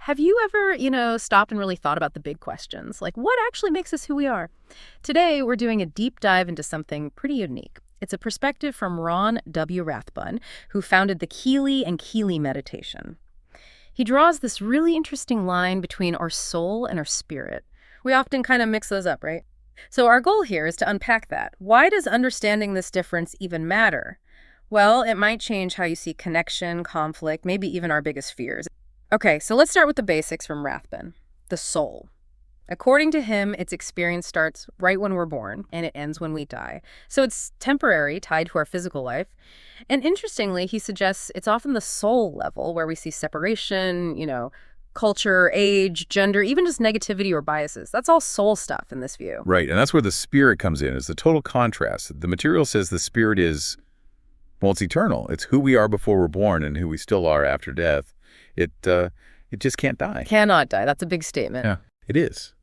Have you ever, stopped and really thought about the big questions? Like, what actually makes us who we are? Today, we're doing a deep dive into something pretty unique. It's a perspective from Ron W Rathbun, who founded the Kelee and Kelee meditation. He draws this really interesting line between our soul and our spirit. We often kind of mix those up, right? So our goal here is to unpack that. Why does understanding this difference even matter? Well, it might change how you see connection, conflict, maybe even our biggest fears. Okay, so let's start with the basics from Rathbun. The soul. According to him, its experience starts right when we're born, and it ends when we die. So it's temporary, tied to our physical life. And interestingly, he suggests it's often the soul level where we see separation, culture, age, gender, even just negativity or biases. That's all soul stuff in this view. Right, and that's where the spirit comes in, is the total contrast. The material says the spirit is, well, it's eternal. It's who we are before we're born and who we still are after death. It just can't die. Cannot die. That's a big statement. Yeah, it is.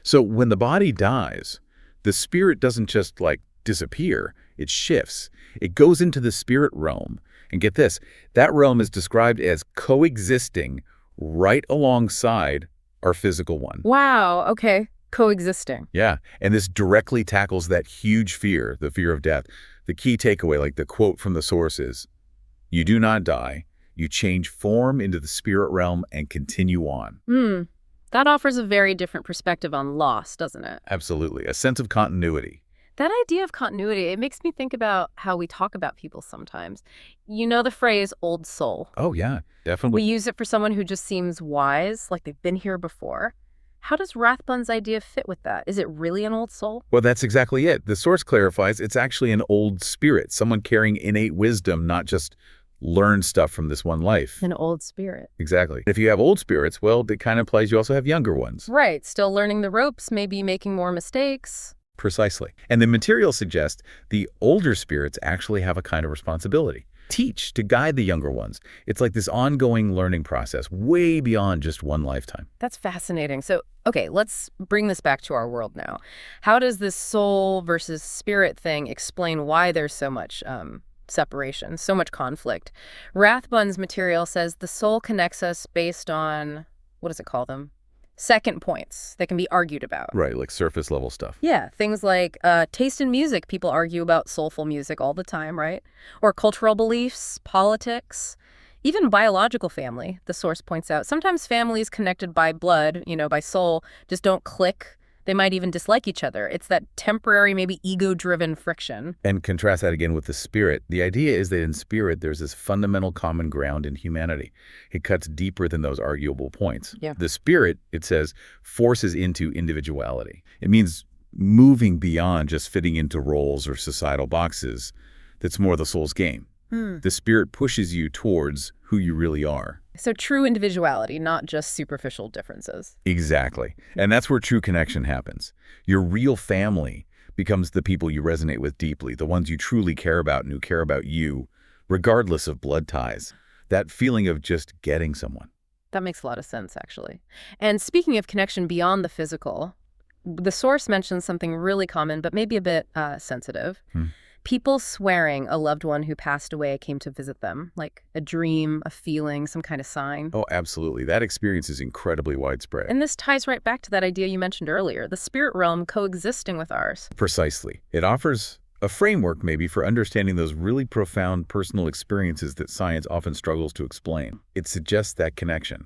So when the body dies, the spirit doesn't just, disappear. It shifts. It goes into the spirit realm. And get this, that realm is described as coexisting right alongside our physical one. Wow, okay. Coexisting. Yeah, and this directly tackles that huge fear, the fear of death. The key takeaway, the quote from the source is, "You do not die. You change form into the spirit realm and continue on." That offers a very different perspective on loss, doesn't it? Absolutely. A sense of continuity. That idea of continuity, it makes me think about how we talk about people sometimes. You know the phrase old soul. Oh, yeah, definitely. We use it for someone who just seems wise, like they've been here before. How does Rathbun's idea fit with that? Is it really an old soul? Well, that's exactly it. The source clarifies it's actually an old spirit, someone carrying innate wisdom, not just learn stuff from this one life. An old spirit. Exactly. If you have old spirits, well, it kind of implies you also have younger ones. Right. Still learning the ropes, maybe making more mistakes. Precisely. And the material suggests the older spirits actually have a kind of responsibility. Teach, to guide the younger ones. It's like this ongoing learning process, way beyond just one lifetime. That's fascinating. So, okay, let's bring this back to our world now. How does this soul versus spirit thing explain why there's so much separation, so much conflict? Rathbun's material says the soul connects us based on, what does it call them? Second points that can be argued about. Right, like surface level stuff. Yeah, things like taste in music. People argue about soulful music all the time, right? Or cultural beliefs, politics, even biological family, the source points out. Sometimes families connected by blood, by soul, just don't click. They might even dislike each other. It's that temporary, maybe ego-driven friction. And contrast that again with the spirit. The idea is that in spirit, there's this fundamental common ground in humanity. It cuts deeper than those arguable points. Yeah. The spirit, it says, forces into individuality. It means moving beyond just fitting into roles or societal boxes. That's more the soul's game. The spirit pushes you towards who you really are. So true individuality, not just superficial differences. Exactly. And that's where true connection happens. Your real family becomes the people you resonate with deeply, the ones you truly care about and who care about you, regardless of blood ties. That feeling of just getting someone. That makes a lot of sense, actually. And speaking of connection beyond the physical, the source mentions something really common, but maybe a bit sensitive. People swearing a loved one who passed away came to visit them, like a dream, a feeling, some kind of sign. Oh, absolutely. That experience is incredibly widespread. And this ties right back to that idea you mentioned earlier, the spirit realm coexisting with ours. Precisely. It offers a framework maybe for understanding those really profound personal experiences that science often struggles to explain. It suggests that connection.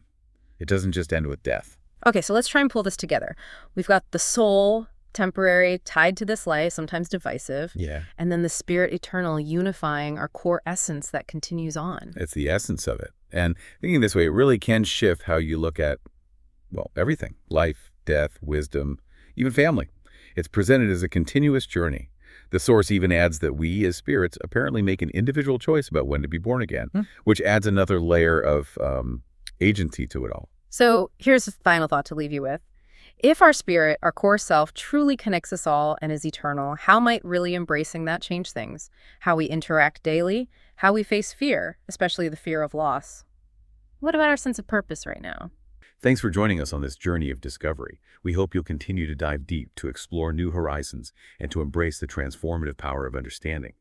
It doesn't just end with death. Okay, so let's try and pull this together. We've got the soul, temporary, tied to this life, sometimes divisive. Yeah. And then the spirit eternal, unifying our core essence that continues on. It's the essence of it. And thinking this way, it really can shift how you look at, well, everything. Life, death, wisdom, even family. It's presented as a continuous journey. The source even adds that we, as spirits, apparently make an individual choice about when to be born again, which adds another layer of agency to it all. So here's a final thought to leave you with. If our spirit, our core self, truly connects us all and is eternal, how might really embracing that change things? How we interact daily, how we face fear, especially the fear of loss. What about our sense of purpose right now? Thanks for joining us on this journey of discovery. We hope you'll continue to dive deep, to explore new horizons, and to embrace the transformative power of understanding.